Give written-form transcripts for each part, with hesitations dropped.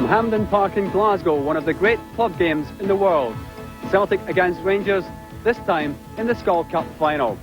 From Hampden Park in Glasgow, one of the great club games in the world. Celtic against Rangers, this time in the Skull Cup final.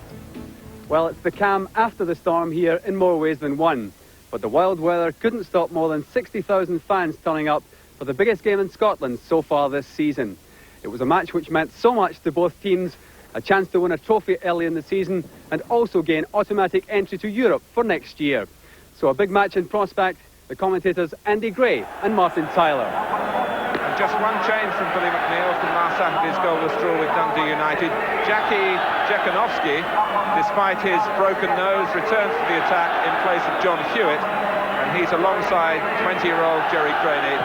Well, it's the calm after the storm here in more ways than one. But the wild weather couldn't stop more than 60,000 fans turning up for the biggest game in Scotland so far this season. It was a match which meant so much to both teams, a chance to win a trophy early in the season and also gain automatic entry to Europe for next year. So a big match in prospect, the commentators Andy Gray and Martin Tyler. And just one change from Billy McNeill from last Saturday's goalless draw with Dundee United. Jackie Jekanovski, despite his broken nose, returns to the attack in place of John Hewitt, and he's alongside 20-year-old Jerry Craney,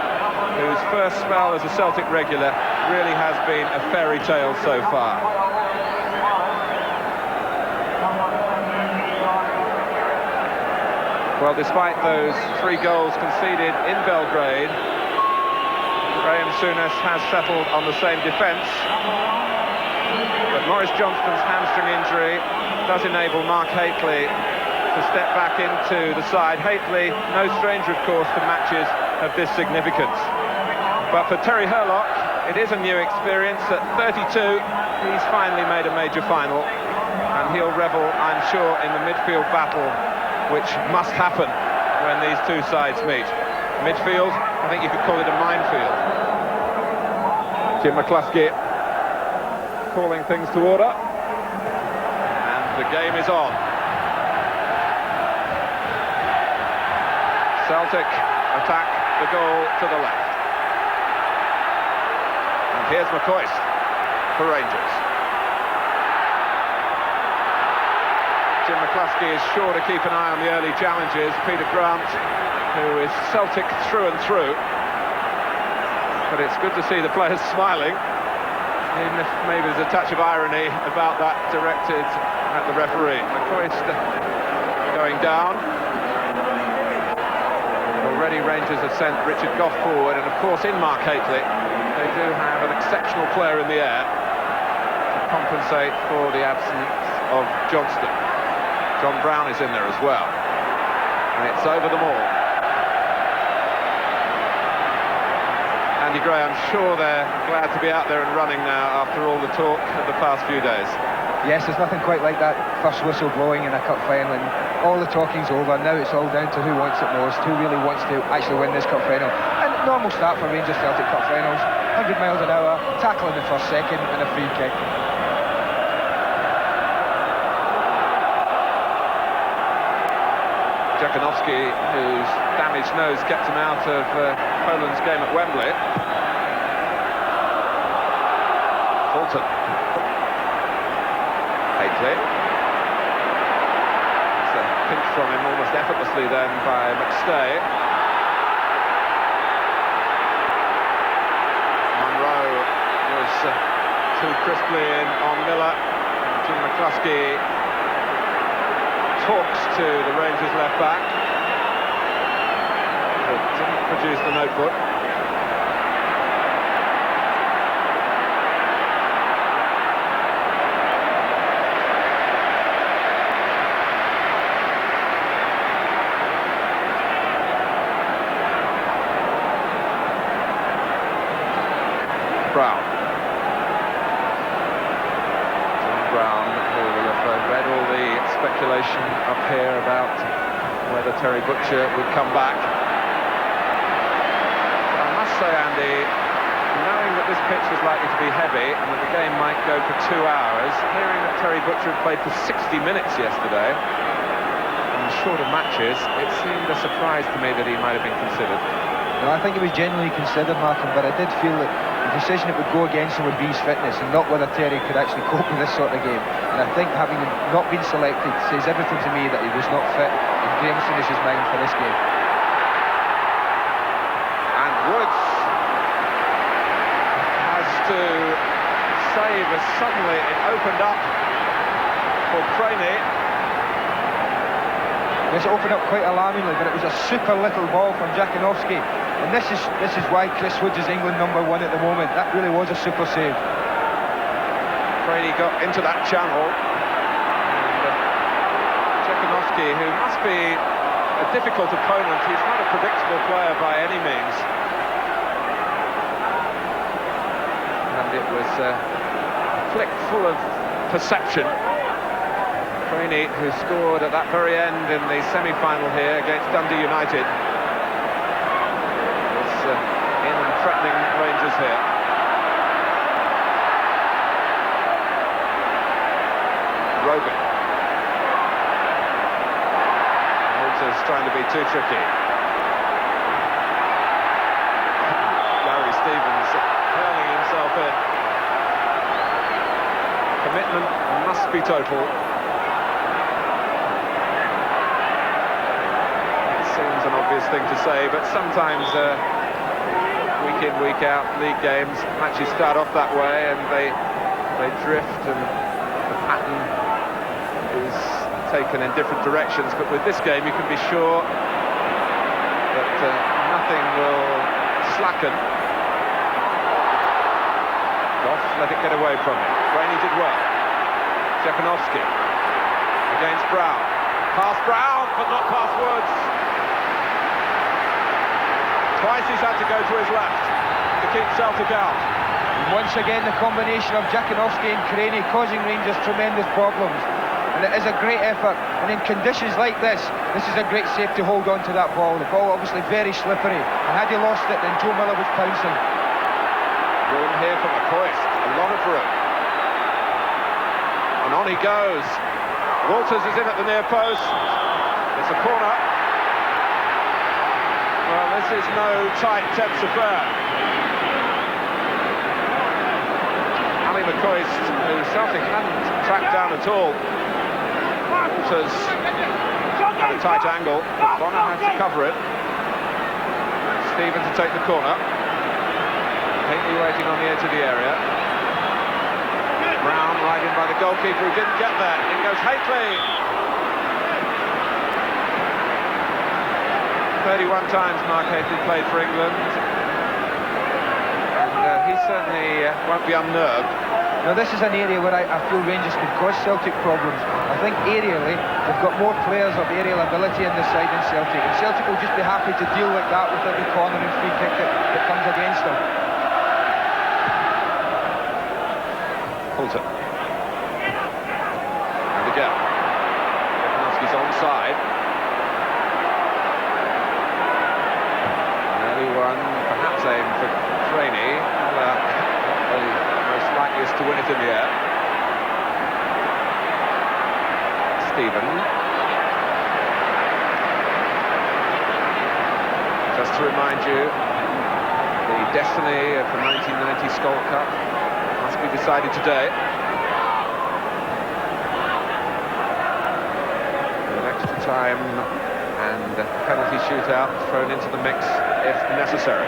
whose first spell as a Celtic regular really has been a fairy tale so far. Well, despite those 3 goals conceded in Belgrade, Graham Souness has settled on the same defence. But Maurice Johnston's hamstring injury does enable Mark Hateley to step back into the side. Hateley, no stranger, of course, to matches of this significance. But for Terry Hurlock, it is a new experience. At 32, he's finally made a major final, and he'll revel, I'm sure, in the midfield battle which must happen when these two sides meet. Midfield, I think you could call it a minefield. Jim McCluskey calling things to order, and the game is on. Celtic attack the goal to the left. And here's McCoist for Rangers. Jim McCluskey is sure to keep an eye on the early challenges. Peter Grant, who is Celtic through and through. But it's good to see the players smiling, even if maybe there's a touch of irony about that directed at the referee. McCoist going down. Already Rangers have sent Richard Gough forward, and of course in Mark Hateley they do have an exceptional player in the air to compensate for the absence of Johnston. John Brown is in there as well, and it's over them all. Andy Gray, I'm sure they're glad to be out there and running now after all the talk of the past few days. Yes, there's nothing quite like that first whistle blowing in a cup final, and all the talking's over. Now it's all down to who wants it most, who really wants to actually win this cup final. And normal start for Rangers Celtic cup finals, 100 miles an hour, tackle in the first second and a free kick. Jekanovski, whose damaged nose kept him out of Poland's game at Wembley. Fulton. Hateley. It's a pinch from him almost effortlessly then by McStay. Monroe was too crisply in on Miller. Jim McCluskey talks to the Rangers left back, but didn't produce the notebook. Brown. Brown, who will have read all the speculation up here about whether Terry Butcher would come back. But I must say, Andy, knowing that this pitch was likely to be heavy and that the game might go for 2 hours, hearing that Terry Butcher had played for 60 minutes yesterday in shorter matches, it seemed a surprise to me that he might have been considered. No, I think it was genuinely considered, Martin, but I did feel that the decision it would go against him would be his fitness and not whether Terry could actually cope with this sort of game. And I think having him not been selected says everything to me that he was not fit in Graham Souness's mind for this game. And Woods has to save as suddenly it opened up for Craney. This opened up quite alarmingly, but it was a super little ball from Jekanovski. And this is why Chris Woods is England #1 at the moment. That really was a super save. Brady got into that channel. And Jekanovski, who must be a difficult opponent, he's not a predictable player by any means. is a flick full of perception. Craney, who scored at that very end in the semi-final here against Dundee United, is in and threatening Rangers here. Rogan. Walters trying to be too tricky. Gary Stevens hurling himself in. Commitment must be total. It seems an obvious thing to say, but sometimes week in, week out, league games, matches start off that way and they drift and the pattern is taken in different directions. But with this game, you can be sure that nothing will slacken. Goff let it get away from him. Rainey did well. Jekanovski against Brown. Past Brown, but not past Woods. Twice he's had to go to his left to keep Celtic out. And once again, the combination of Jekanovski and Craney causing Rangers tremendous problems. And it is a great effort. And in conditions like this is a great save to hold on to that ball. The ball obviously very slippery. And had he lost it, then Joe Miller was pouncing. Room here for McCoist. A lot of room. And on he goes. Walters is in at the near post. It's a corner. Well, this is no tight, tense affair. Ali McCoist, who Celtic hadn't tracked down at all. Walters at a tight angle, but Bonner has to cover it. Stephen to take the corner. Haley waiting on the edge of the area. Brown right in by the goalkeeper who didn't get there. In goes Haley. 31 times Mark Haley played for England. And he certainly won't be unnerved. Now this is an area where I feel Rangers could cause Celtic problems. I think aerially, they've got more players of aerial ability in the side than Celtic. And Celtic will just be happy to deal like that with every corner and free kick that comes against them. Poulter. And again. Jekanovski's onside. An early one, perhaps aimed for Craney. The most likeliest to win it in the air. Stephen. Just to remind you, the destiny of the 1990 Skull Cup must be decided today. With extra time and a penalty shootout thrown into the mix if necessary.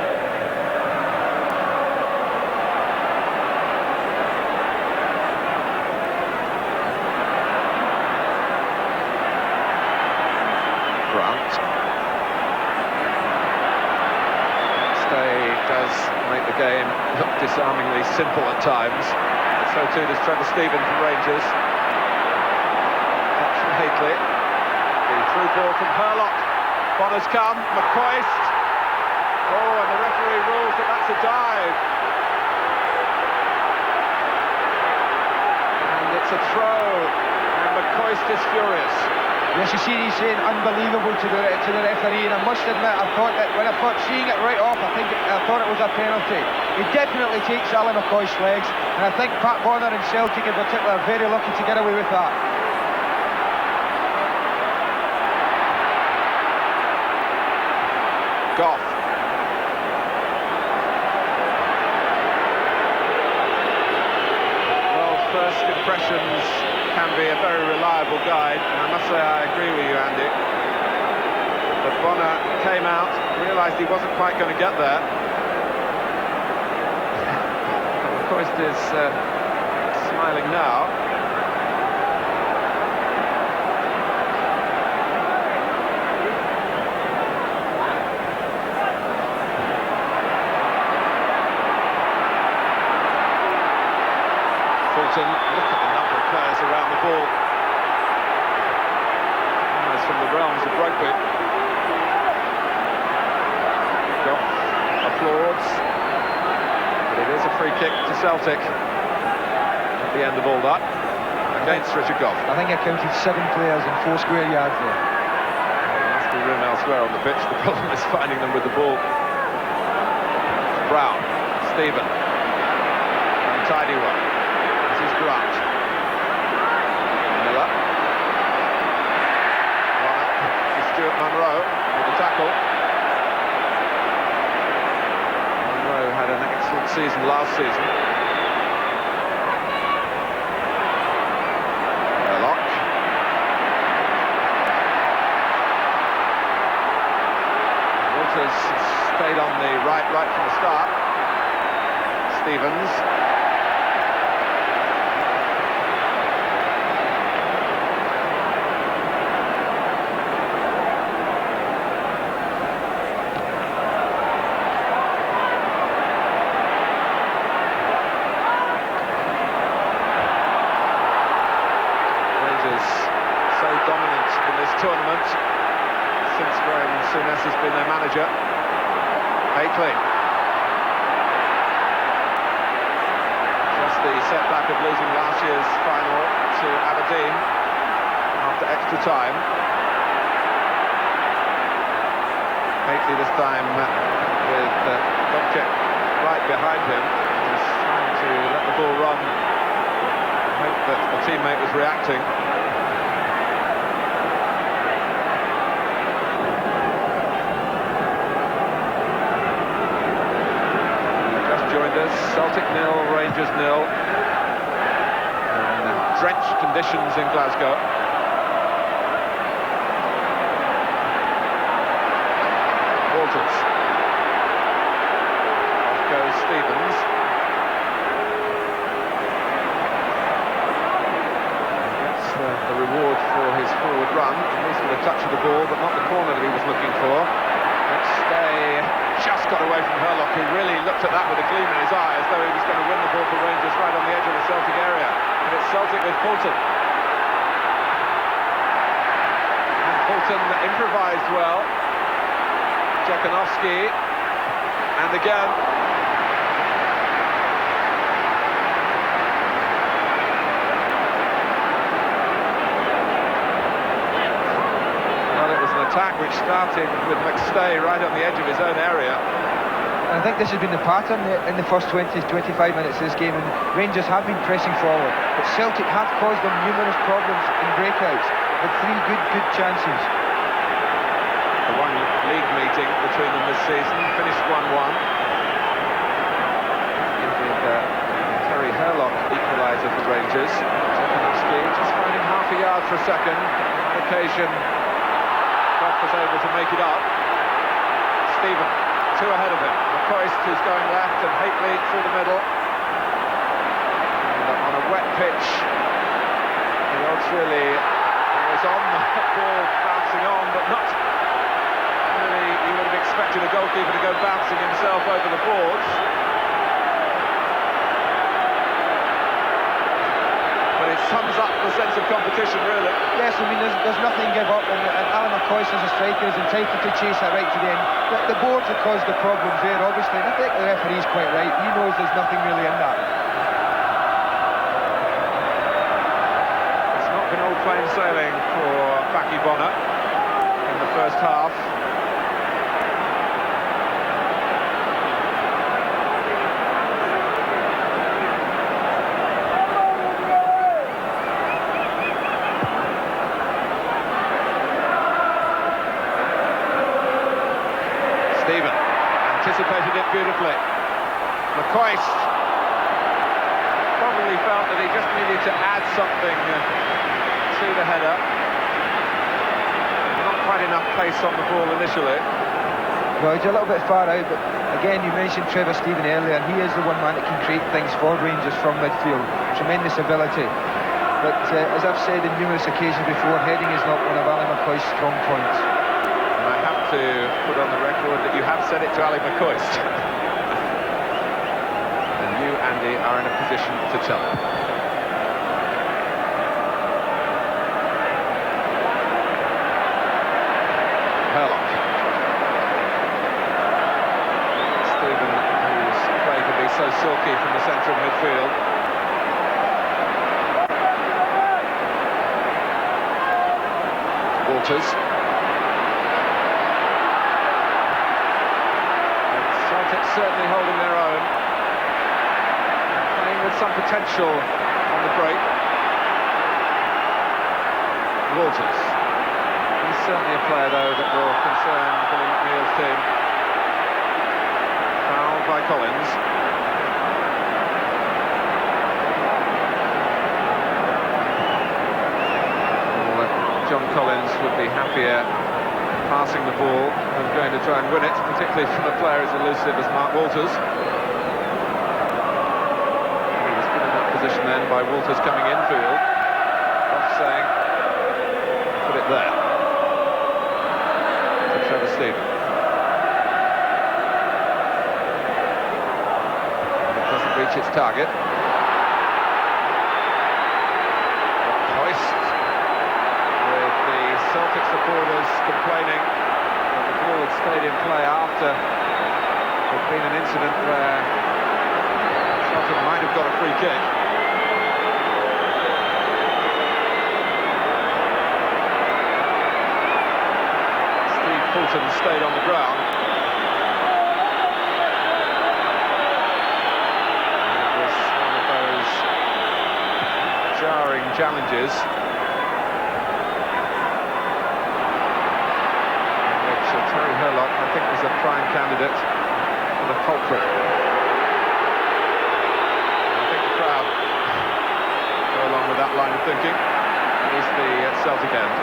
Grant. Stay does make the game look disarmingly simple at times. But so too does Trevor Stephen from Rangers. Touch from Haley. The through ball from Hurlock. Bonner's come. McCoist. Oh, and the referee rules that that's a dive. And it's a throw. And McCoist is furious. Yes, you see, he's saying unbelievable to the referee, and I must admit, I thought seeing it right off, I thought it was a penalty. He definitely takes Ali McCoist's legs, and I think Pat Bonner and Celtic in particular are very lucky to get away with that. Goff. Well, first impressions can be a very reliable guide, and I must say I agree with you, Andy. But Bonner came out, realised he wasn't quite going to get there. And McCoist is smiling now. Fulton, look at the number of players around the ball. Almost from the realms of rugby. Goff applauds, but it is Here's a free kick to Celtic at the end of all that, against Richard Gough. I think I counted 7 players in 4 square yards there. There must be room elsewhere on the pitch. The problem is finding them with the ball. Brown, Stephen, untidy one. This is Grant. Miller. One up to Stuart Munro with the tackle. Munro had an excellent season last season. Herlock. Walters stayed on the right from the start. Stevens. Rangers so dominant in this tournament since Graham Souness has been their manager. Hakely. Just the setback of losing last year's final to Aberdeen after extra time. Hakely this time with Dobchek right behind him. He's trying to let the ball run. Hope that a teammate was reacting. Celtic 0, Rangers 0. Drenched conditions in Glasgow. Walters. Off goes Stevens. Gets the reward for his forward run, at least with a touch of the ball, but not the corner that he was looking for. Stay just got away from Herlock, who really looked at that with a gleam in his eye, as though he was going to win the ball for Rangers right on the edge of the Celtic area. And it's Celtic with Poulton. And Poulton improvised well. Jekanovski. And again. Attack which started with McStay right on the edge of his own area. I think this has been the pattern in the first 20-25 minutes of this game, and Rangers have been pressing forward, but Celtic have caused them numerous problems in breakouts with 3 good chances. The one league meeting between them this season finished 1-1. Terry Herlock equaliser for Rangers. Jekanovski just finding half a yard for a second. On occasion was able to make it up. Stephen, 2 ahead of him. McCoist who's going left and Hakely through the middle. And on a wet pitch, the odds really was on the ball bouncing on, but not really. You would have expected a goalkeeper to go bouncing himself over the boards. But it sums up the sense of competition, really. Yes, I mean, there's nothing to give up, and Alan McCoist as a striker is entitled to chase that right to the end. The boards have caused the problems there, obviously, and I think the referee's quite right. He knows there's nothing really in that. It's not been all plain sailing for Baki Bonner in the first half. Stephen anticipated it beautifully. McCoist probably felt that he just needed to add something to the header. Not quite enough pace on the ball initially. Well, he's a little bit far out, but again, you mentioned Trevor Stephen earlier, and he is the one man that can create things for Rangers from midfield. Tremendous ability. But as I've said on numerous occasions before, heading is not one of Alan McCoist's strong points. I have to put on the record that you have said it to Ali McCoist. And you, Andy, are in a position to tell him. Herlock. Stephen, who's playing to be so silky hockey from the centre of midfield. Walters. Celtic certainly holding their own. Playing with some potential on the break. Walters. He's certainly a player, though, that will concern Billy McNeil's team. Fouled by Collins. John Collins would be happier passing the ball than going to try and win it, particularly from a player as elusive as Mark Walters. He was put in that position then by Walters coming infield. Off saying, put it there. To Trevor Stephen. It doesn't reach its target. Celtic supporters complaining that the ball had stayed in play after there'd been an incident where Celtic might have got a free kick. Steve Fulton stayed on the ground. It was one of those jarring challenges. Terry Hurlock, I think, was a prime candidate for the culprit. I think the crowd go along with that line of thinking. It is the Celtic end.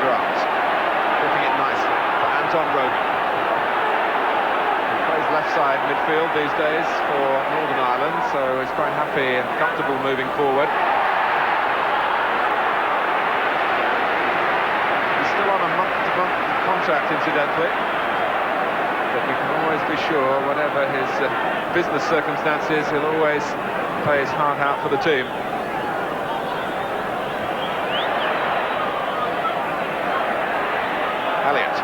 Grant, flipping it nicely for Anton Rogan. Left side midfield these days for Northern Ireland, so he's quite happy and comfortable moving forward. He's still on a month-to-month contract, incidentally, but you can always be sure, whatever his business circumstances, he'll always play his heart out for the team. Elliott.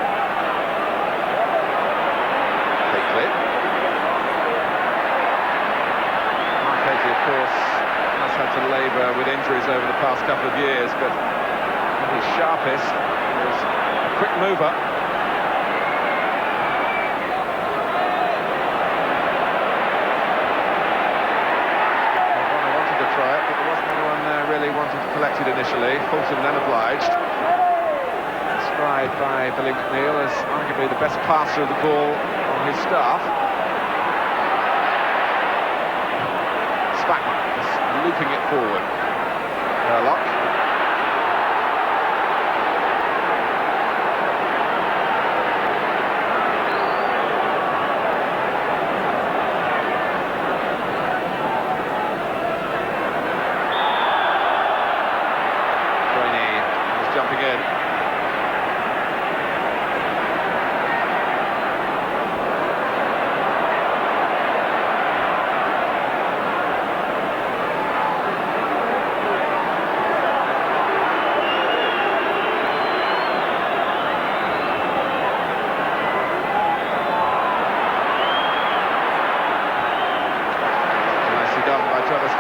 To labour with injuries over the past couple of years, but at his sharpest was a quick mover. O'Connor wanted to try it, but there wasn't anyone there really wanting to collect it initially. Fulton then obliged. Described by Billy McNeil as arguably the best passer of the ball on his staff. Spackman looping it forward. Hurlock. Brainy was jumping in.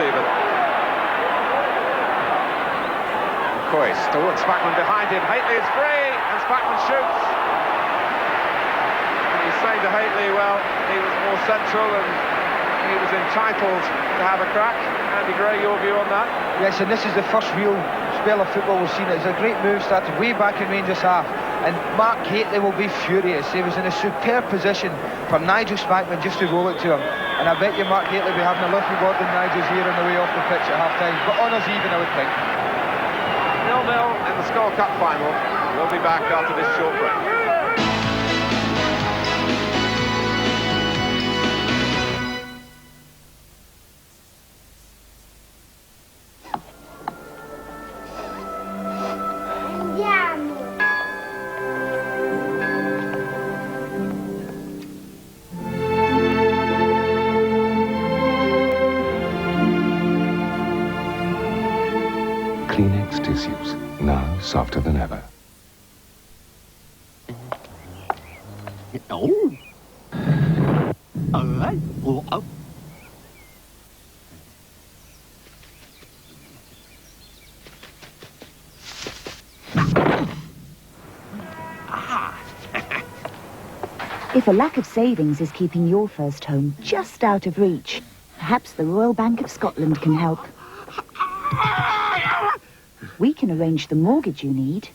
Stephen. Coist towards Spackman behind him. Haitley is free, and Spackman shoots. And he's saying to Haitley, well, he was more central and he was entitled to have a crack. Andy Gray, your view on that? Yes, and this is the first real spell of football we've seen. It's a great move, started way back in Rangers half. And Mark Haitley will be furious. He was in a superb position for Nigel Spackman just to roll it to him. And I bet you Mark Haitley will be having a little word in Nigel's ear on the way off the pitch at half-time. But honours even, I would think. 0-0 in the Skull Cup final. We'll be back after this short break. Kleenex tissues, now softer than ever. Oh. All right. Oh, oh. If a lack of savings is keeping your first home just out of reach, perhaps the Royal Bank of Scotland can help. We can arrange the mortgage you need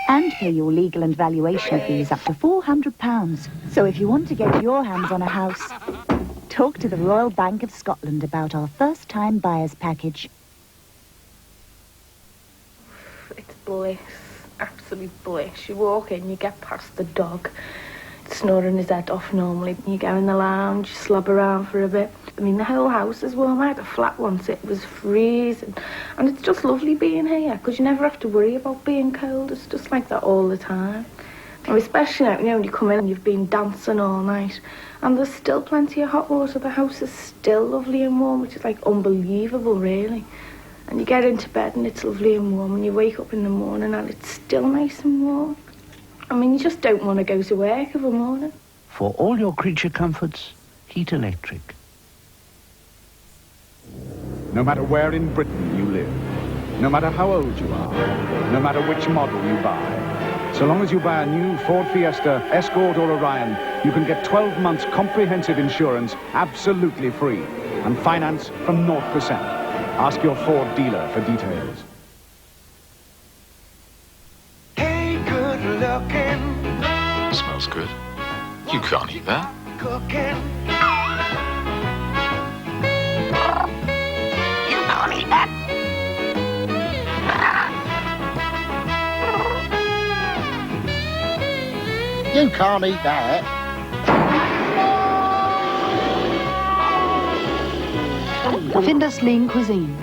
and pay your legal and valuation fees up to £400. So if you want to get your hands on a house, talk to the Royal Bank of Scotland about our first-time buyers package. It's bliss, absolute bliss. You walk in, you get past the dog, snoring his head off normally. You go in the lounge, you slob around for a bit. I mean, the whole house is warm. I had a flat once, it was freezing. And it's just lovely being here, because you never have to worry about being cold. It's just like that all the time. And especially now, you know, when you come in and you've been dancing all night, and there's still plenty of hot water. The house is still lovely and warm, which is like unbelievable, really. And you get into bed and it's lovely and warm, and you wake up in the morning and it's still nice and warm. I mean, you just don't want to go to work of a morning. For all your creature comforts, Heat Electric. No matter where in Britain you live, no matter how old you are, no matter which model you buy, so long as you buy a new Ford Fiesta, Escort or Orion, you can get 12 months comprehensive insurance absolutely free and finance from 0%. Ask your Ford dealer for details. Smells good. You can't eat that. You can't eat that. You can't eat that. Findus Lean Cuisine.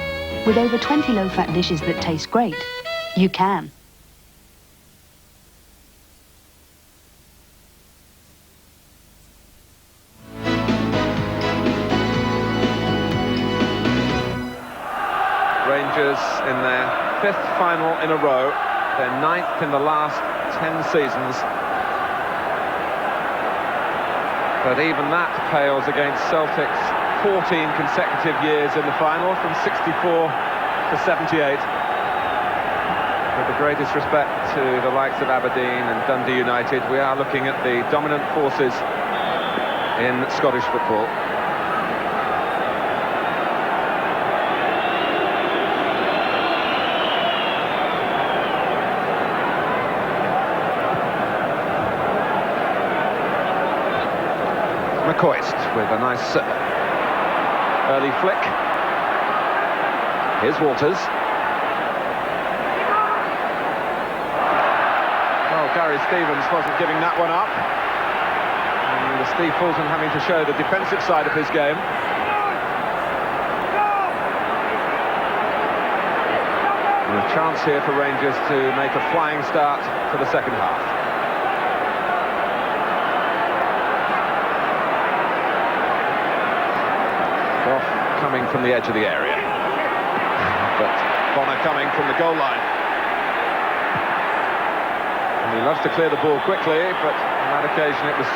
With over 20 low-fat dishes that taste great, you can. Rangers in their 5th final in a row, their 9th in the last 10 seasons. But even that pales against Celtic's 14 consecutive years in the final, from 64 to 78. With the greatest respect to the likes of Aberdeen and Dundee United, we are looking at the dominant forces in Scottish football. McCoist with a nice early flick. Here's Walters. Well, Gary Stevens wasn't giving that one up. And Steve Fulton having to show the defensive side of his game. And a chance here for Rangers to make a flying start to the second half. Coming from the edge of the area, but Bonner coming from the goal line. And he loves to clear the ball quickly, but on that occasion it was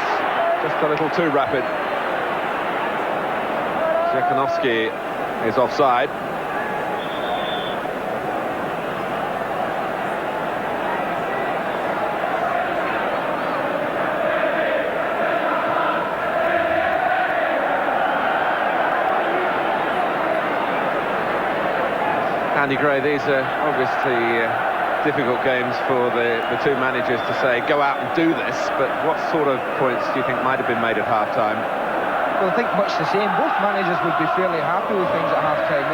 just a little too rapid. Zekanovsky is offside. Andy Gray, these are obviously difficult games for the two managers to say, go out and do this, but what sort of points do you think might have been made at half-time? Well, I think much the same. Both managers would be fairly happy with things at half-time.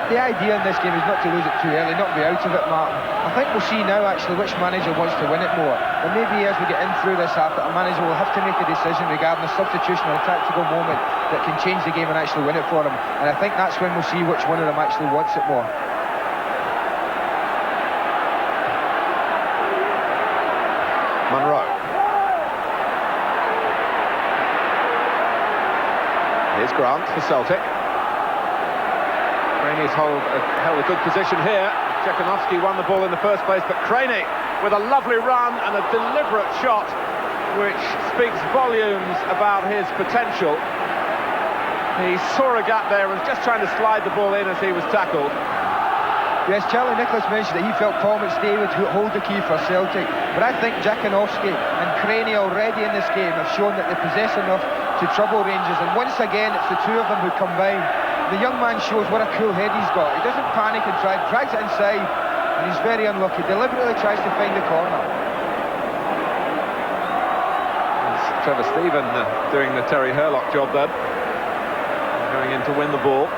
The idea in this game is not to lose it too early, not be out of it, Martin. I think we'll see now, actually, which manager wants to win it more. And maybe as we get in through this half, a manager will have to make a decision regarding a substitution or a tactical moment that can change the game and actually win it for him. And I think that's when we'll see which one of them actually wants it more. Monroe. Here's Grant for Celtic. Rainey's held a good position here. Jekanovski won the ball in the first place, but Craney with a lovely run and a deliberate shot, which speaks volumes about his potential. He saw a gap there and was just trying to slide the ball in as he was tackled. Yes, Charlie Nicholas mentioned that he felt Paul McStay would hold the key for Celtic, but I think Jekanovski and Craney already in this game have shown that they possess enough to trouble Rangers, and once again it's the two of them who combine. The young man shows what a cool head he's got. He doesn't panic and drags it inside, and he's very unlucky. Deliberately tries to find the corner. It's Trevor Stephen doing the Terry Hurlock job then, going in to win the ball.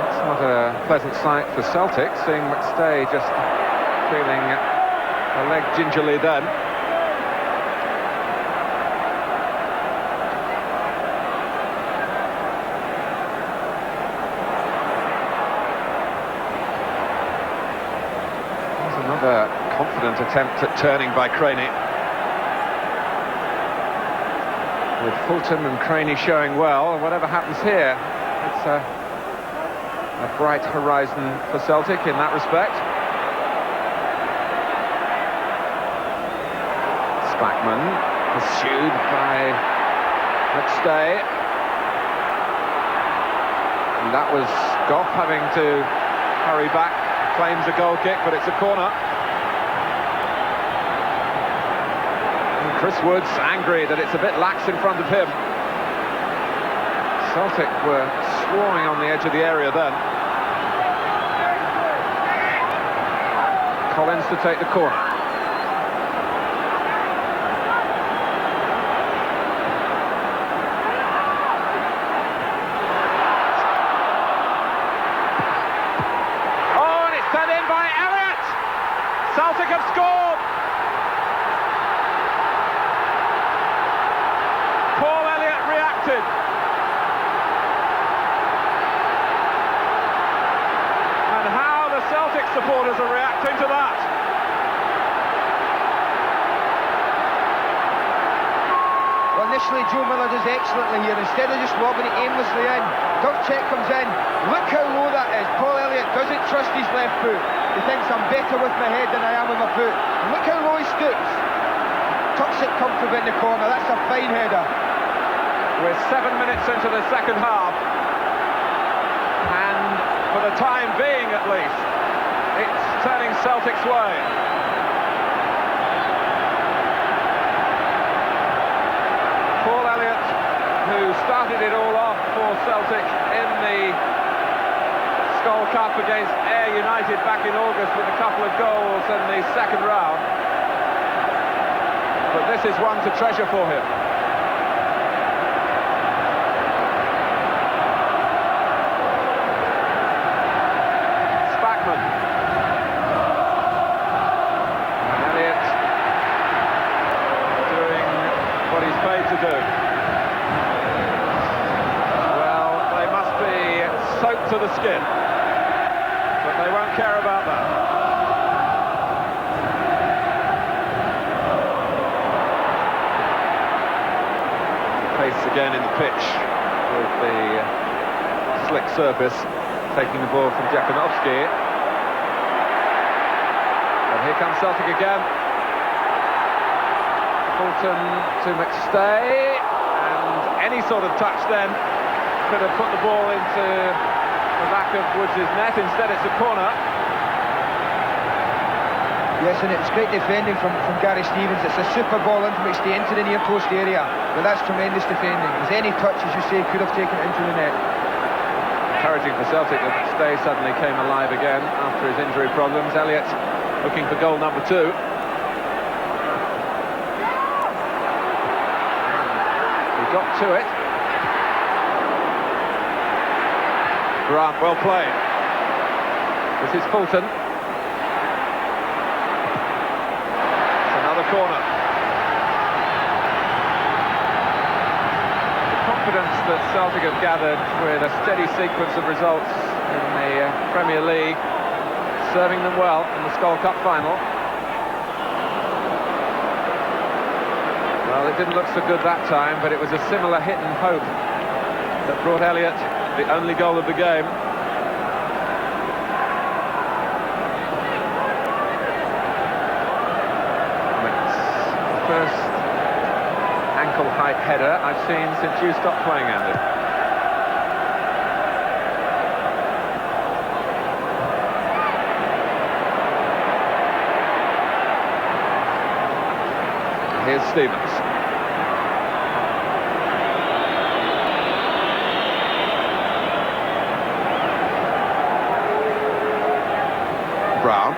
It's not a pleasant sight for Celtic, seeing McStay just feeling a leg gingerly then. Another confident attempt at turning by Craney. With Fulton and Craney showing well, whatever happens here, it's a bright horizon for Celtic in that respect. Spackman pursued by McStay. And that was Goff having to hurry back. Claims a goal kick, but it's a corner. And Chris Wood's angry that it's a bit lax in front of him. Celtic were swarming on the edge of the area then. Collins to take the corner. Celtic have scored! Paul Elliott reacted. And how the Celtic supporters are reacting to that. Well, initially Joe Miller does excellently here. Instead of just lobbing it aimlessly in, Dovcek comes in. Look how low that is. Paul Elliott doesn't trust his left foot. He thinks I'm better with my head than I am with my foot. And look how low he stoops. Tucks it comfortably in the corner. That's a fine header. We're 7 minutes into the second half. And for the time being at least, it's turning Celtic's way. Paul Elliott, who started it all off for Celtic in the Skull Cup against Ayr United back in August with a couple of goals in the second round. But this is one to treasure for him. Spackman. Elliott doing what he's paid to do. Well, they must be soaked to the skin. But they won't care about that. Pace again in the pitch with the slick surface, taking the ball from Jekanovski. And here comes Celtic again. Fulton to McStay, and any sort of touch then could have put the ball into the back of Woods' net. Instead it's a corner. Yes, and it's great defending from Gary Stevens. It's a super ball into McStay into the near post area, but that's tremendous defending. There's any touch, as you say, could have taken it into the net. Encouraging for Celtic that McStay suddenly came alive again after his injury problems. Elliott looking for goal number 2. He got to it. Grant, well played. This is Fulton. It's another corner. The confidence that Celtic have gathered with a steady sequence of results in the Premier League, serving them well in the Skull Cup final. Well, it didn't look so good that time, but it was a similar hit and hope that brought Elliott the only goal of the game. first ankle-height header I've seen since you stopped playing, Andy. Here's Stevens. Brown.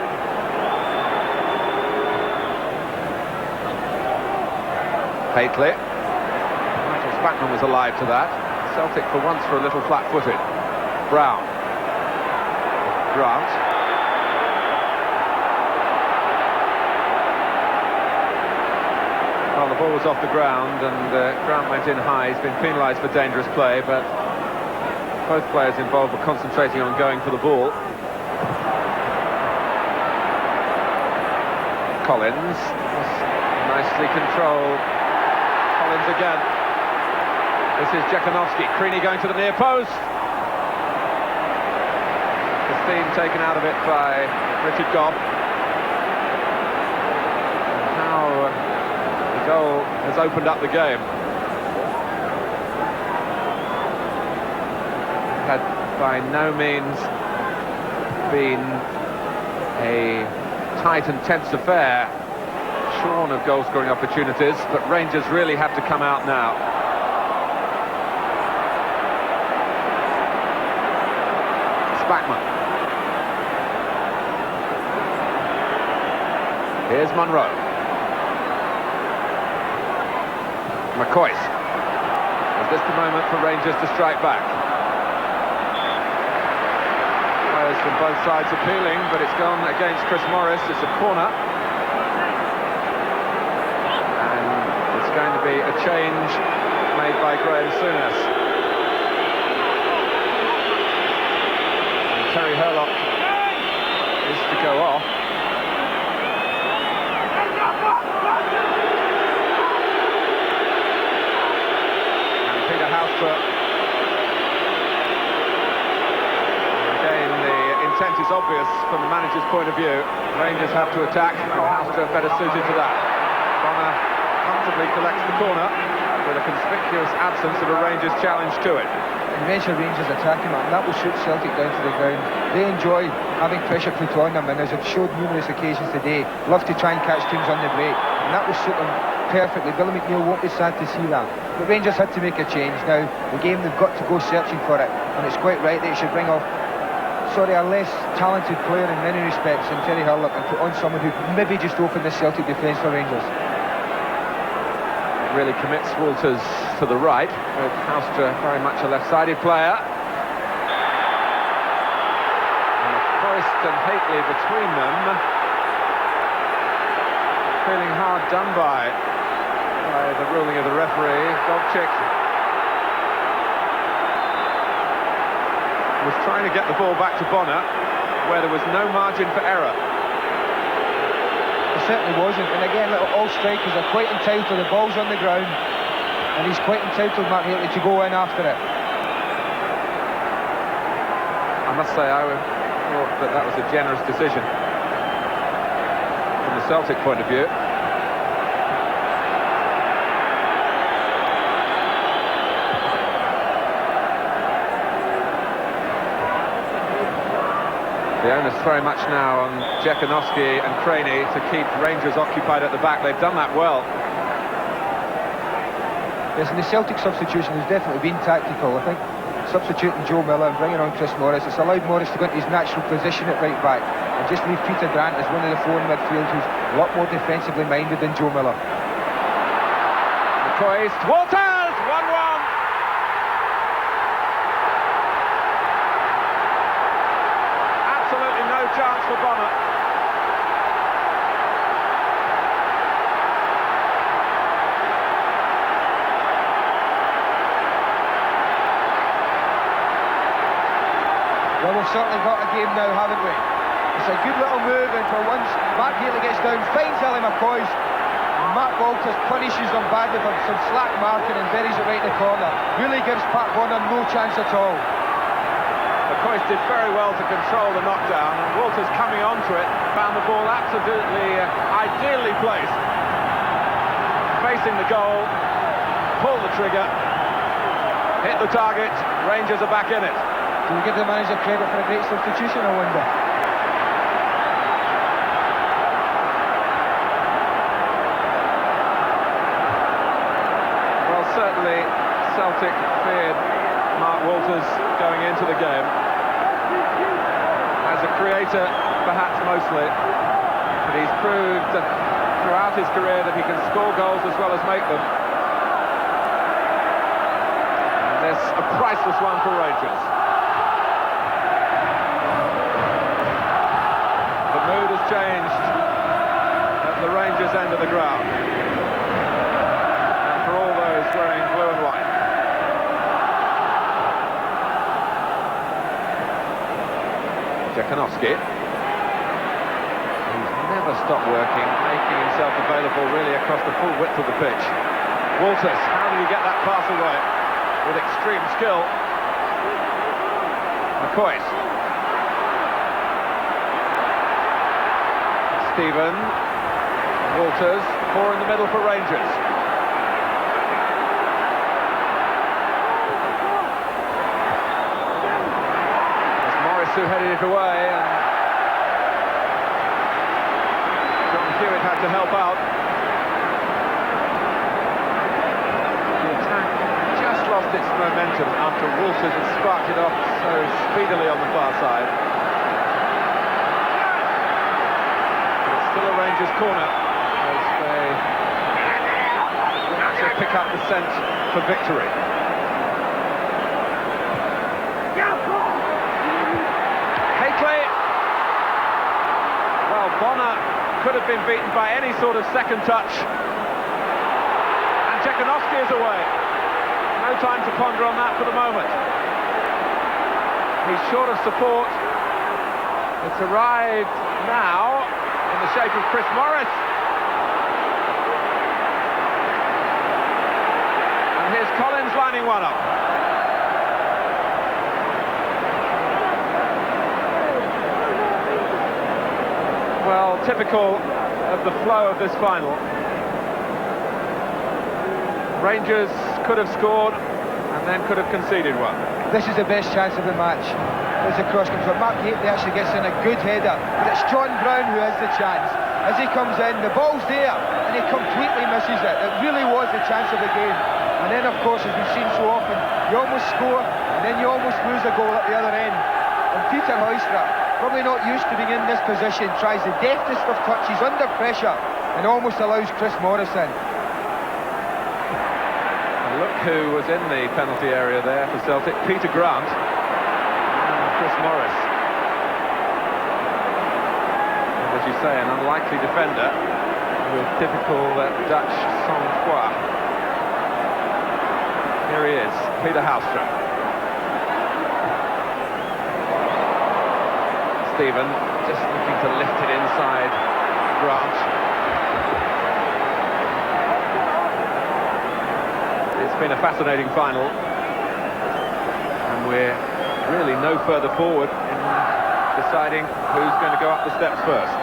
Paisley. Michael Spackman was alive to that. Celtic for once were a little flat-footed. Brown. Grant. Well, the ball was off the ground and Grant went in high. He's been penalised for dangerous play, but both players involved were concentrating on going for the ball. Collins. Nicely controlled. Collins again. This is Jekanovski. Creaney going to the near post. The steam taken out of it by Richard Gobb. And how the goal has opened up the game. Had by no means been a tight and tense affair, shorn of goal-scoring opportunities, but Rangers really have to come out now. Spackman. Here's Monroe. McCoy. Is this the moment for Rangers to strike back? Players from both sides appealing, but it's gone against Chris Morris. It's a corner. Going to be a change made by Graham Souness. And Terry Hurlock is to go off. And Peter Houseborough. Again, the intent is obvious from the manager's point of view. Rangers have to attack, and Houseborough better suited to that. Bonner comfortably collects the corner with a conspicuous absence of a Rangers challenge to it. You mentioned Rangers attacking, and that will shoot Celtic down to the ground. They enjoy having pressure put on them, and as I've showed numerous occasions today, love to try and catch teams on the break, and that will suit them perfectly. Billy McNeil won't be sad to see that. But Rangers had to make a change now. The game, they've got to go searching for it, and it's quite right that it should bring off a less talented player in many respects than Terry Hurlock and put on someone who maybe just opened the Celtic defence for Rangers. Really commits Walters to the right, with Houseborough very much a left-sided player. And Forrest and Haitley between them, feeling hard done by the ruling of the referee. Dobchik was trying to get the ball back to Bonner, where there was no margin for error. It certainly wasn't, and again, all strikers are quite entitled. The ball's on the ground, and he's quite entitled, Mark Haitley, to go in after it. I must say, I thought that was a generous decision from the Celtic point of view. The onus very much now on Jekanovski and Creaney to keep Rangers occupied at the back. They've done that well. Yes, and the Celtic substitution has definitely been tactical. I think substituting Joe Miller and bringing on Chris Morris, it's allowed Morris to go into his natural position at right back and just leave Peter Grant as one of the four in midfield who's a lot more defensively minded than Joe Miller. McCoy, Walters, 1-1. Chance for Bonner. Well, we've certainly got a game now, haven't we? It's a good little move, and for once, Mark Haitley gets down, finds Ellie McCoy. Mark Walters punishes them badly for some slack marking and buries it right in the corner. Really gives Pat Bonner no chance at all. McCoy did very well to control the knockdown, and Walters coming onto it found the ball absolutely ideally placed. facing the goal, pull the trigger, hit the target, Rangers are back in it. Do we give the manager credit for a great substitution, I wonder? Well, certainly Celtic feared Mark Walters going into the game. As a creator, perhaps mostly, but he's proved throughout his career that he can score goals as well as make them. And this a priceless one for Rangers. The mood has changed at the Rangers end of the ground. And for all those wearing blue and white. Jakanowski, who's never stopped working, making himself available really across the full width of the pitch. Walters, how did he get that pass away? With extreme skill. McCoy. Stephen. Walters, four in the middle for Rangers. Who headed it away, and John Hewitt had to help out. The attack just lost its momentum after Walters had sparked it off so speedily on the far side. But it's still a Rangers corner as they want to pick up the scent for victory. Well, Bonner could have been beaten by any sort of second touch. And Jakanowski is away. No time to ponder on that for the moment. He's short of support. It's arrived now in the shape of Chris Morris. And here's Collins lining one up. Well, typical of the flow of this final. Rangers could have scored and then could have conceded one. This is the best chance of the match. As the cross comes from Mark Gately, actually gets in a good header, but it's John Brown who has the chance. As he comes in, the ball's there and he completely misses it. It really was the chance of the game. And then, of course, as we've seen so often, you almost score and then you almost lose a goal at the other end. And Peter Hoystra, probably not used to being in this position, tries the deftest of touches under pressure and almost allows Chris Morris in. And look who was in the penalty area there for Celtic. Peter Grant and Chris Morris. And as you say, an unlikely defender with typical Dutch sang-froid. Here he is, Peter Halstrom. Stephen just looking to lift it inside Grant. It's been a fascinating final, and we're really no further forward in deciding who's going to go up the steps first.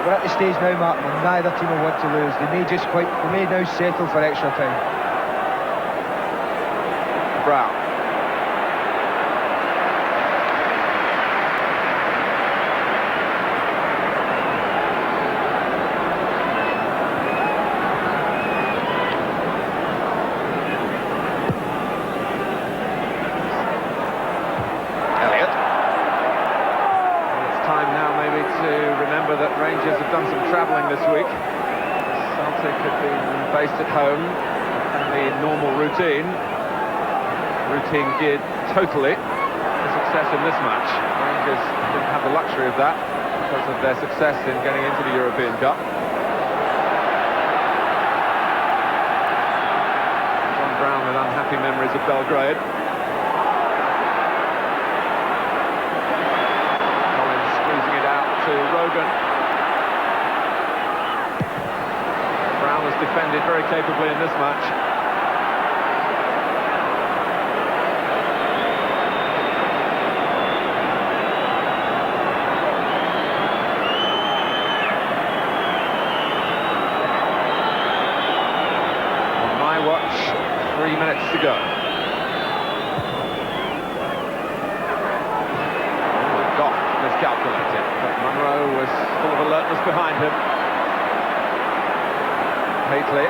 We're at the stage now, Mark, when neither team will want to lose. They may now settle for extra time. Brown. Rangers have done some travelling this week. Celtic have been based at home in the normal routine geared totally for success in this match. Rangers didn't have the luxury of that because of their success in getting into the European Cup. John Brown with unhappy memories of Belgrade. Collins squeezing it out to Rogan. Was defended very capably in this match. relentless behind him. Hately.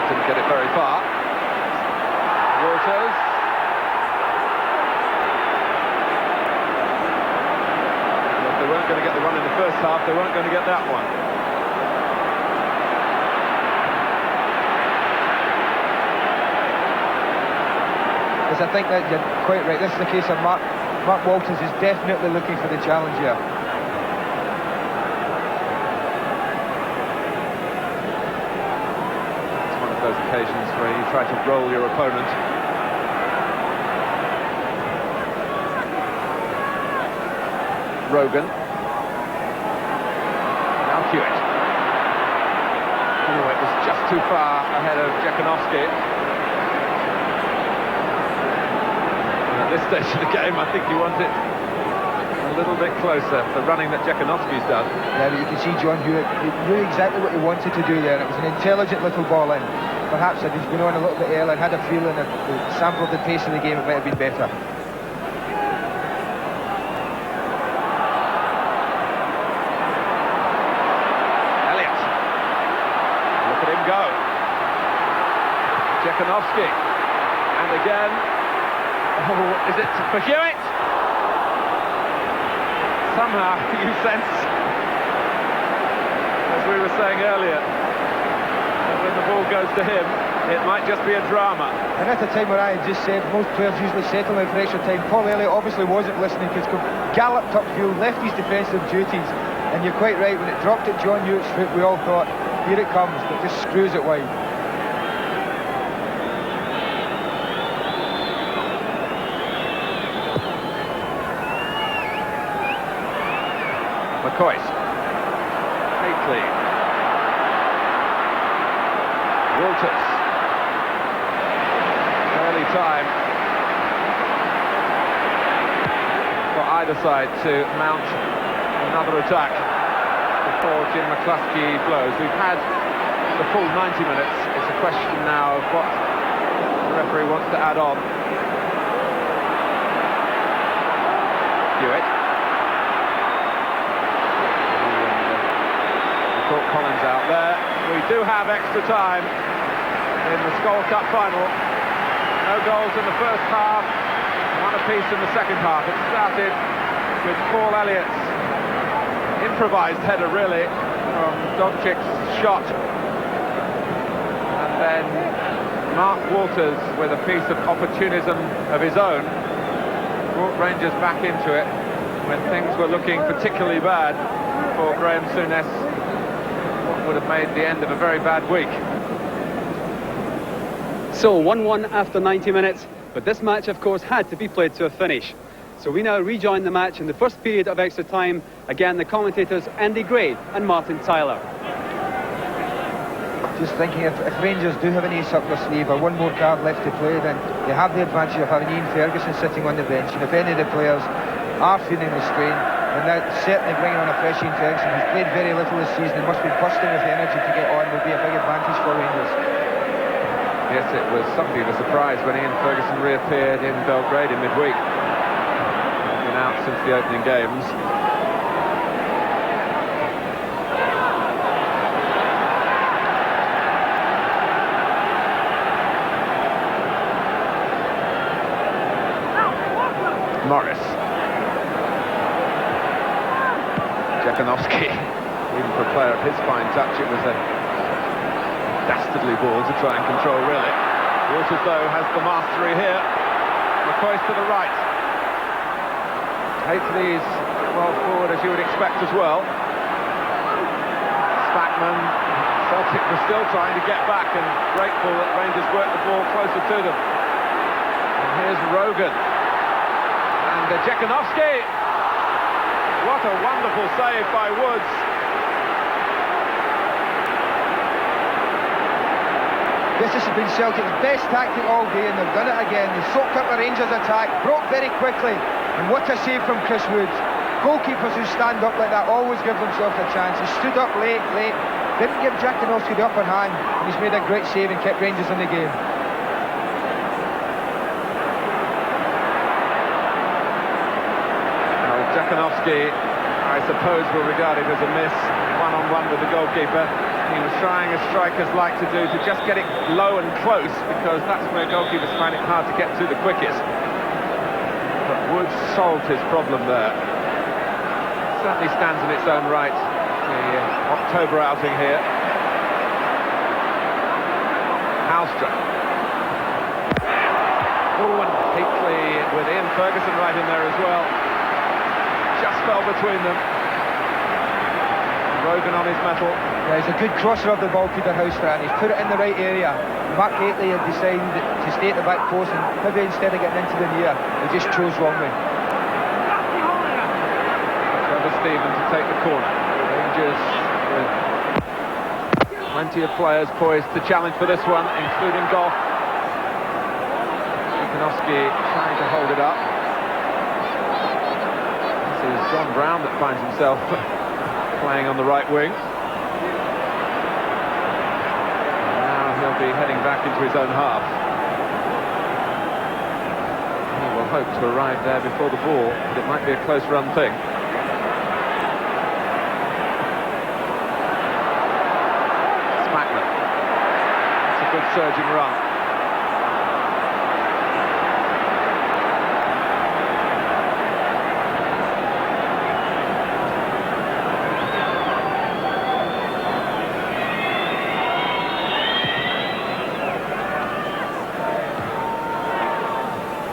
Didn't get it very far. Walters. If they weren't going to get the one in the first half, they weren't going to get that one. Because I think that you're quite right. This is the case of Mark Walters is definitely looking for the challenge here. Those occasions where you try to roll your opponent. Rogan. Now Hewitt. Oh, it was just too far ahead of Jekanovski. And at this stage of the game, I think you want it a little bit closer, the running that Jekanovski's done. Yeah, but you can see John Hewitt, he knew exactly what he wanted to do there, and it was an intelligent little ball in. Perhaps if he's been on a little bit earlier and had a feeling of the sample of the pace of the game, it might have been better. Elliott. Look at him go. Jekanovski. And again. Oh, is it for Hewitt? Somehow you sense, as we were saying earlier, when the ball goes to him, it might just be a drama. And at a time where I had just said most players usually settle in for extra time, Paul Elliott obviously wasn't listening because galloped upfield, left his defensive duties, and you're quite right, when it dropped at John Hewitt's foot, we all thought, here it comes, but just screws it wide. McCoy. Hately. Walters. Early time for either side to mount another attack before Jim McCluskey blows. We've had the full 90 minutes. It's a question now of what the referee wants to add on. Hewitt. Caught Collins out there. We do have extra time in the Skull Cup final. No goals in the first half, one apiece in the second half. It started with Paul Elliott's improvised header, really, from Dovchik's shot. And then Mark Walters, with a piece of opportunism of his own, brought Rangers back into it when things were looking particularly bad for Graham Souness. What would have made the end of a very bad week. So 1-1 after 90 minutes, but this match of course had to be played to a finish. So we now rejoin the match in the first period of extra time. Again, the commentators Andy Gray and Martin Tyler. Just thinking, if Rangers do have an ace up their sleeve or one more card left to play, then they have the advantage of having Ian Ferguson sitting on the bench, and if any of the players are feeling the strain, and that's certainly bringing on a fresh Ian Ferguson, who's played very little this season and must be bursting with energy to get on, will be a big advantage for Rangers. Yes, it was something of a surprise when Ian Ferguson reappeared in Belgrade in midweek. He's been out since the opening games. Morris. Jekanovski. Even for a player of his fine touch, it was a dastardly ball to try and control, really. Walters, though, has the mastery here. McCoy to the right. Hately's well forward, as you would expect as well. Spackman. Celtic was still trying to get back and grateful that Rangers worked the ball closer to them. And here's Rogan. And Jekanovski. What a wonderful save by Woods. This has been Celtic's best tactic all day, and they've done it again. They soaked up the Rangers' attack, broke very quickly, and what a save from Chris Woods. Goalkeepers who stand up like that always give themselves a chance. He stood up late, didn't give Jakanowski the upper hand, and he's made a great save and kept Rangers in the game. Well, Jakanowski, I suppose, will regard it as a miss, one-on-one with the goalkeeper. He was trying, as strikers like to do, to just get it low and close, because that's where goalkeepers find it hard to get to the quickest. But Wood solved his problem there. Certainly stands in its own right, the October outing here. Halstra. Oh, and Peakley with Ian Ferguson right in there as well. Just fell between them. Rogan on his mettle. Yeah, he's a good crosser of the ball, Peter Houstra, and he's put it in the right area. Mark Gately had decided to stay at the back post, and maybe instead of getting into the near, he just chose wrongly. Trevor Stephen to take the corner. Rangers with plenty of players poised to challenge for this one, including Goff. Jakanowski trying to hold it up. This is John Brown that finds himself playing on the right wing. Now he'll be heading back into his own half. He will hope to arrive there before the ball, but it might be a close run thing. Smackman. It's a good surging run.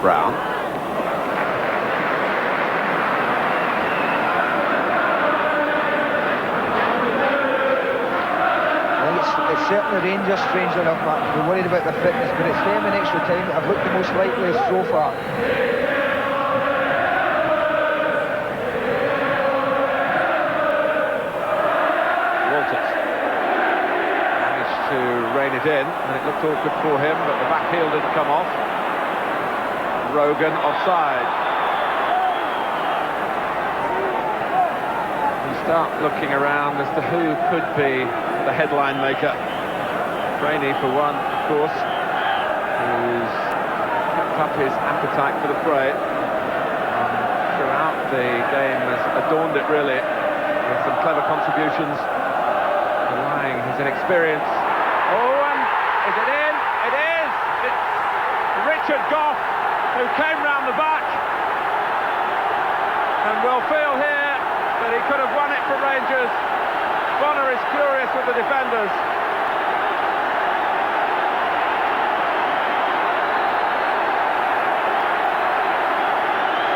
Brown. Well, it's certainly Rangers, strangely enough, Mark. We're worried about their fitness, but it's them in extra time that have looked the most likely so far. Walters managed to rein it in, and it looked awkward for him, but the back heel didn't come off. Rogan offside. You start looking around as to who could be the headline maker. Rainey, for one, of course, who's kept up his appetite for the fray. Throughout the game has adorned it, really, with some clever contributions, relying his inexperience. Oh, and is it in? It is! It's Richard Goff, who came round the back, and will feel here that he could have won it for Rangers. Bonner is furious with the defenders.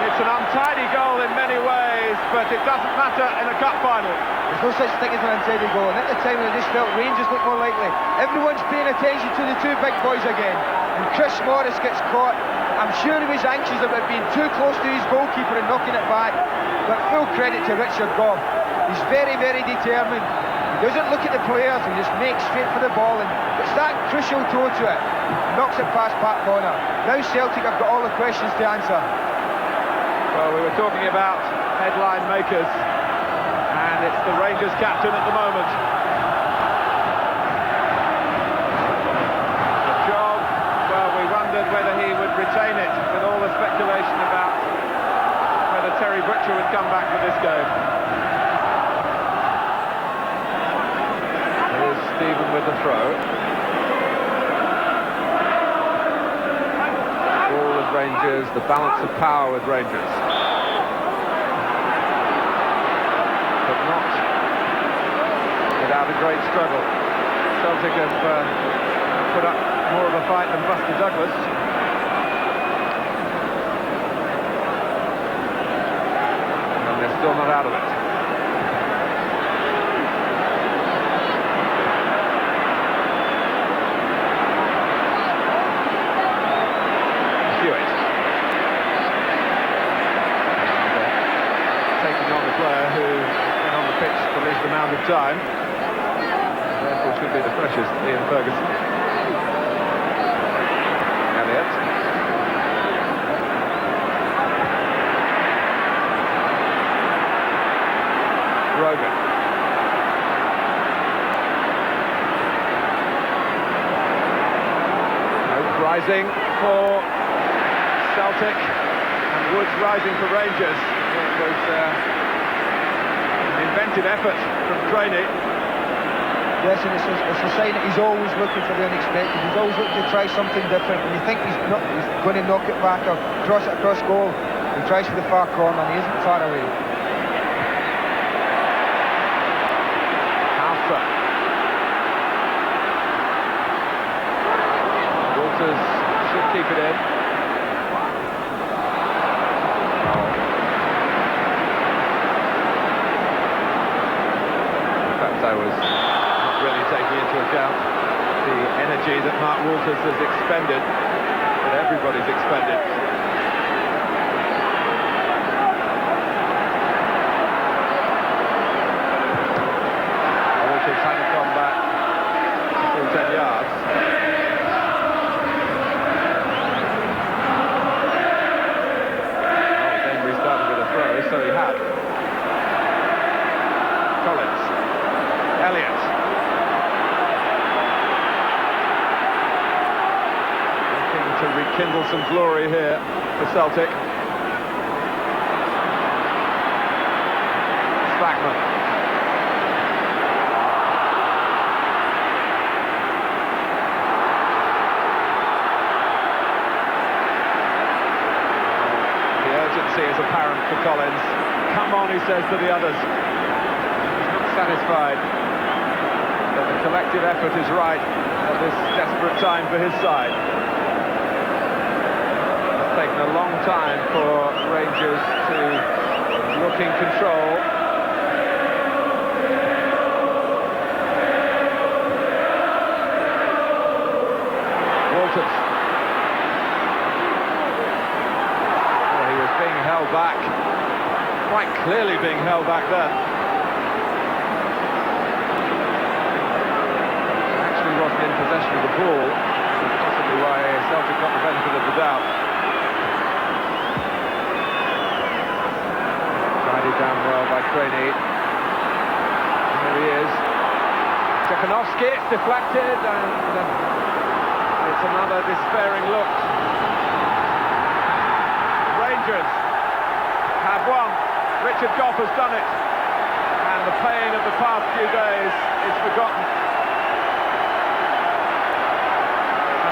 It's an untidy goal in many ways, but it doesn't matter in a cup final. There's no such thing as an untidy goal, and at the time I just felt Rangers looked more likely. Everyone's paying attention to the two big boys again, and Chris Morris gets caught. I'm sure he was anxious about being too close to his goalkeeper and knocking it back, but full credit to Richard Goff. He's very, very determined. He doesn't look at the players, he just makes straight for the ball, and it's that crucial toe to it. Knocks it past Pat Bonner. Now Celtic have got all the questions to answer. Well, we were talking about headline makers, and it's the Rangers captain at the moment. Whether he would retain it, with all the speculation about whether Terry Butcher would come back for this game. Here's Stephen with the throw. All of Rangers, the balance of power with Rangers. But not without a great struggle. Celtic have put up more of a fight than Buster Douglas. And they're still not out of it. Hewitt. Taking on the player who's been on the pitch the least amount of time. And therefore should be the freshest, Ian Ferguson. Rogan. Hope rising for Celtic and Woods rising for Rangers. It was an inventive effort from Trainee. Yes, and it's a sign that he's always looking for the unexpected. He's always looking to try something different. When you think he's going to knock it back or cross it across goal, he tries for the far corner and he isn't far away. Alpha. Walters should keep it in. In fact, I was not really taking into account the energy that Mark Walters has expended, that everybody's expended. Walters hadn't gone back the full 10 yards. Oh, then we started with a throw, so he had. Collins. Elliott. Looking to rekindle some glory here for Celtic. Spackman. The urgency is apparent for Collins. Come on, he says to the others. He's not satisfied. But the collective effort is right at this desperate time for his side. It's taken a long time for Rangers to look in control. Walters. Oh, he was being held back. Quite clearly being held back then. Wasn't in possession of the ball, which is possibly why Celtic got the benefit of the doubt. Guided down well by Trainee. Here he is. Tchaikovsky, it's deflected, and it's another despairing look. Rangers have won. Richard Gough has done it, and the pain of the past few days is forgotten.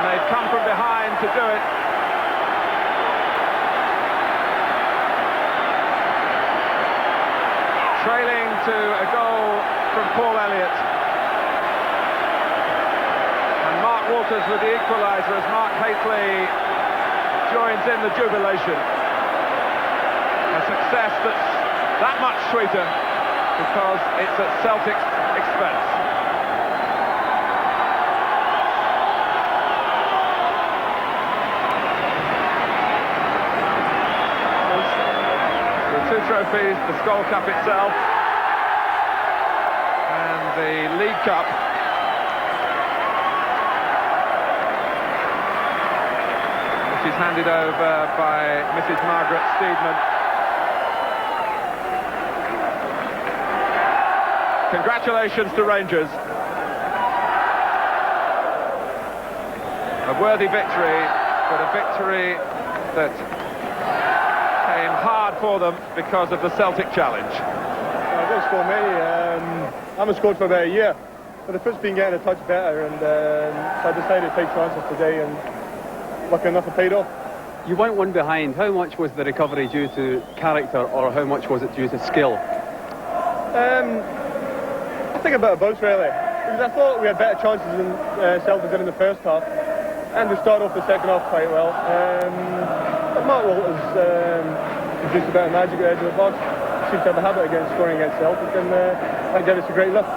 They've come from behind to do it. Trailing to a goal from Paul Elliott. And Mark Walters with the equaliser as Mark Haitley joins in the jubilation. A success that's that much sweeter because it's at Celtic's expense. Two trophies, the Skull Cup itself and the League Cup. Which is handed over by Mrs. Margaret Steedman. Congratulations to Rangers. A worthy victory, but a victory that came hard for them because of the Celtic challenge. I didn't score many. I haven't scored for about a year, but the foot's been getting a touch better, and so I decided to take chances today, and lucky enough it paid off. You went one behind. How much was the recovery due to character, or how much was it due to skill? I think a bit of both, really, because I thought we had better chances than Celtic did in the first half, and we started off the second half quite well. But Mark Walters produced a bit of magic at the edge of the box. Seemed to have a habit against scoring against Celtic, and that gave us a great lift.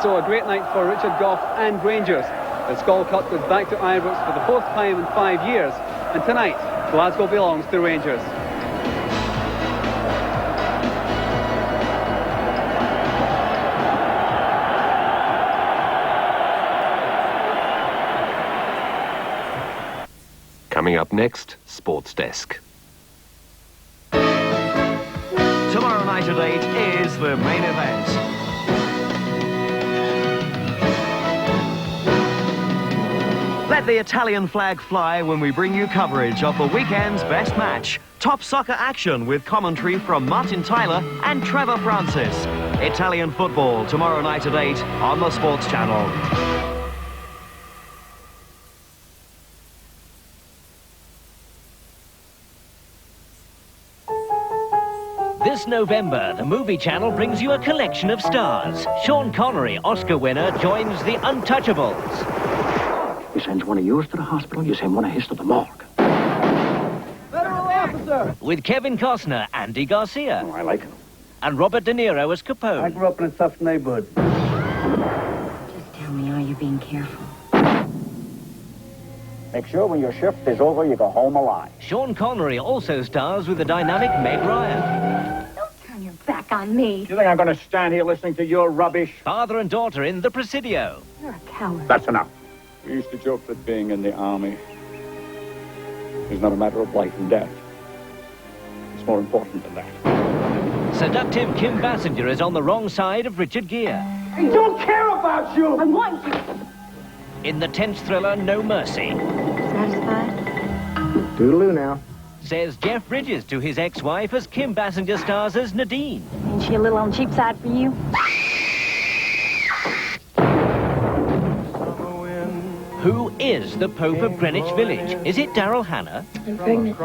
So a great night for Richard Gough and Rangers. The Skull Cup goes back to Ibrox for the fourth time in 5 years, and tonight Glasgow belongs to Rangers. Coming up next, Sports Desk. Tomorrow tomorrow night at 8 is the main event. Let the Italian flag fly when we bring you coverage of the weekend's best match. Top soccer action with commentary from Martin Tyler and Trevor Francis. Italian football tomorrow night at 8 on the Sports Channel. This November, the Movie Channel brings you a collection of stars. Sean Connery, Oscar winner, joins the Untouchables. You send one of yours to the hospital, you send one of his to the morgue. Federal officer! With Kevin Costner, Andy Garcia. Oh, I like him. And Robert De Niro as Capone. I grew up in a tough neighborhood. Just tell me, are you being careful? Make sure when your shift is over, you go home alive. Sean Connery also stars with the dynamic Meg Ryan. Don't turn your back on me. You think I'm going to stand here listening to your rubbish? Father and daughter in The Presidio. You're a coward. That's enough. We used to joke that being in the army is not a matter of life and death. It's more important than that. Seductive Kim Basinger is on the wrong side of Richard Gere. I don't care about you! I want you! In the tense thriller No Mercy. Satisfied? Toodaloo now. Says Jeff Bridges to his ex-wife as Kim Basinger stars as Nadine. Ain't she a little on the cheap side for you? Who is the Pope of Greenwich Village? Is it Daryl Hannah? I'm pregnant.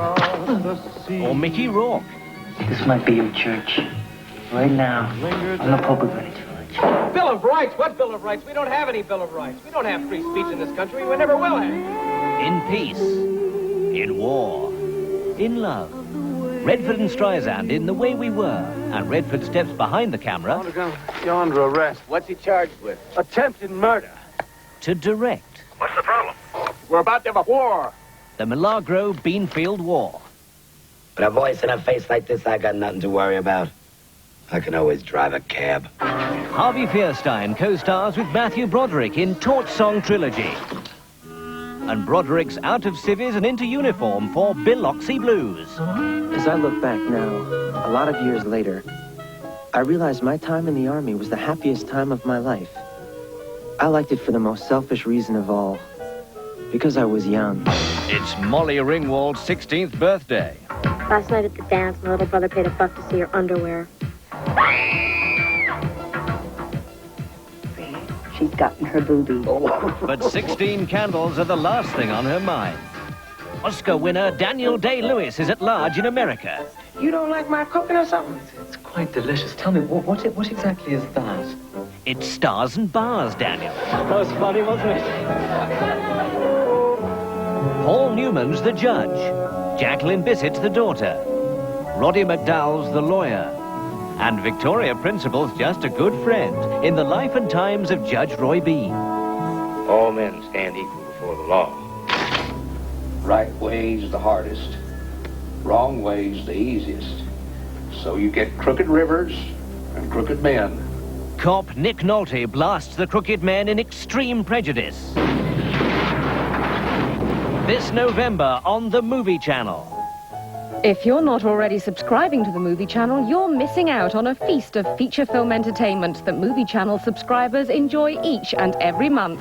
Or Mickey Rourke? This might be your church. Right now, I'm the Pope of Greenwich Village. Bill of Rights? What Bill of Rights? We don't have any Bill of Rights. We don't have free speech in this country. We never will have. In peace. In war. In love. Redford and Streisand in The Way We Were. And Redford steps behind the camera. You're under arrest. What's he charged with? Attempted murder. To direct. What's the problem? We're about to have a war. The Milagro Beanfield War. With a voice and a face like this, I got nothing to worry about. I can always drive a cab. Harvey Fierstein co-stars with Matthew Broderick in Torch Song Trilogy. And Broderick's out of civvies and into uniform for Biloxi Blues. As I look back now, a lot of years later, I realized my time in the Army was the happiest time of my life. I liked it for the most selfish reason of all. Because I was young. It's Molly Ringwald's 16th birthday. Last night at the dance, my little brother paid $1 to see her underwear. She's gotten her boobies. But 16 candles are the last thing on her mind. Oscar winner Daniel Day-Lewis is at large in America. You don't like my cooking or something? It's quite delicious. Tell me, what exactly is that? It's stars and bars, Daniel. That was funny, wasn't it? Paul Newman's the judge. Jacqueline Bissett's the daughter. Roddy McDowell's the lawyer. And Victoria Principal's just a good friend in the life and times of Judge Roy Bean. All men stand equal before the law. Right way's the hardest. Wrong way's the easiest. So you get crooked rivers and crooked men. Cop Nick Nolte blasts the crooked men in Extreme Prejudice. This November on the Movie Channel. If you're not already subscribing to the Movie Channel, you're missing out on a feast of feature film entertainment that Movie Channel subscribers enjoy each and every month.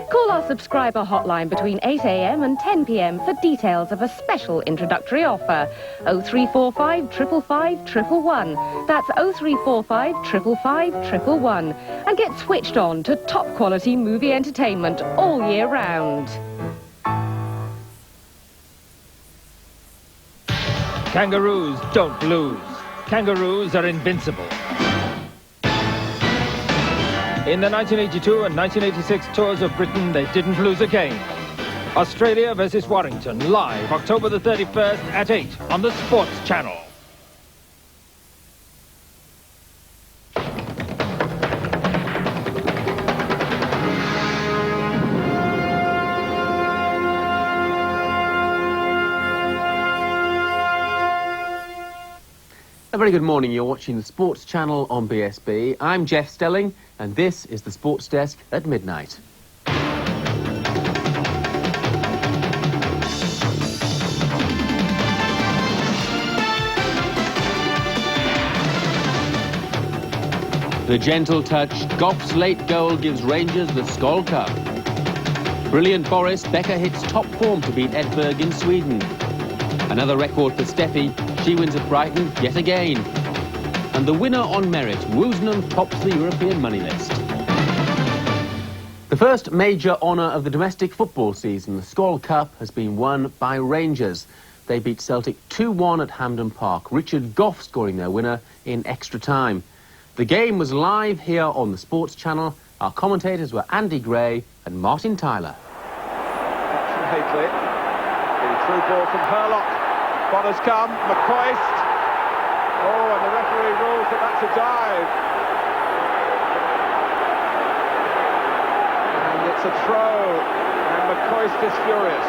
Call our subscriber hotline between 8 a.m. and 10 p.m. for details of a special introductory offer. 0345 555 111. That's 0345 555 111. And get switched on to top quality movie entertainment all year round. Kangaroos don't lose. Kangaroos are invincible. In the 1982 and 1986 tours of Britain, they didn't lose a game. Australia versus Warrington, live October the 31st at 8 on the Sports Channel. A very good morning. You're watching the Sports Channel on BSB. I'm Jeff Stelling, and this is the Sports Desk at midnight. The gentle touch, Goff's late goal gives Rangers the Skol Cup. Brilliant Boris, Becker hits top form to beat Edberg in Sweden. Another record for Steffi, she wins at Brighton yet again. And the winner on merit, Woosnam tops the European money list. The first major honour of the domestic football season, the Skol Cup, has been won by Rangers. They beat Celtic 2-1 at Hampden Park, Richard Goff scoring their winner in extra time. The game was live here on the Sports Channel. Our commentators were Andy Gray and Martin Tyler. From Hateley. The through ball from Hurlock. Bonner's come. McCoist. Oh, and the referee rules that that's a dive. And it's a throw. And McCoist is furious.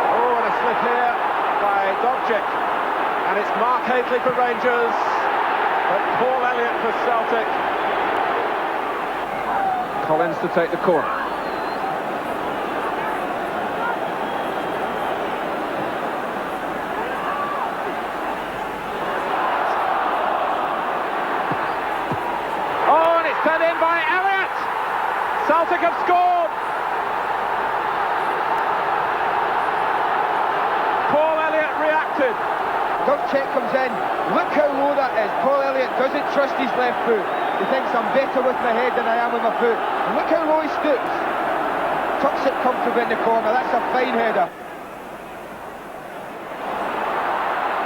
Oh, and a slip here by Dobchik. And it's Mark Hateley for Rangers. But Paul Elliott for Celtic. Collins to take the corner. Oh, and it's sent in by Elliott. Celtic have scored. Paul Elliott reacted. Dobchik comes in. Look how low that is. Paul Elliott doesn't trust his left foot. He thinks I'm better with my head than I am with my foot. And look how low he stoops. Tucks it comfortably in the corner. That's a fine header.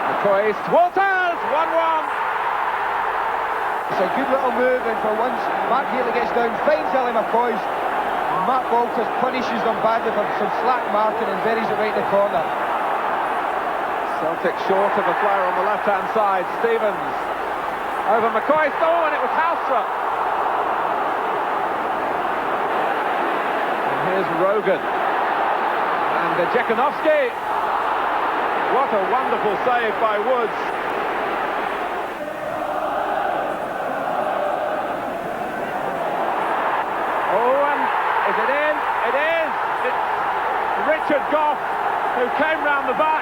McCoist. Walters! 1-1. It's a good little move, and for once, Mark Hateley gets down, finds Ellie McCoist. And Mark Walters punishes them badly for some slack marking and buries it right in the corner. Celtic short of a flyer on the left-hand side. Stevens over McCoist. Oh, and it was Halstra. And here's Rogan. And Jekanovski. What a wonderful save by Woods. Oh, and is it in? It is. It's Richard Goff who came round the back.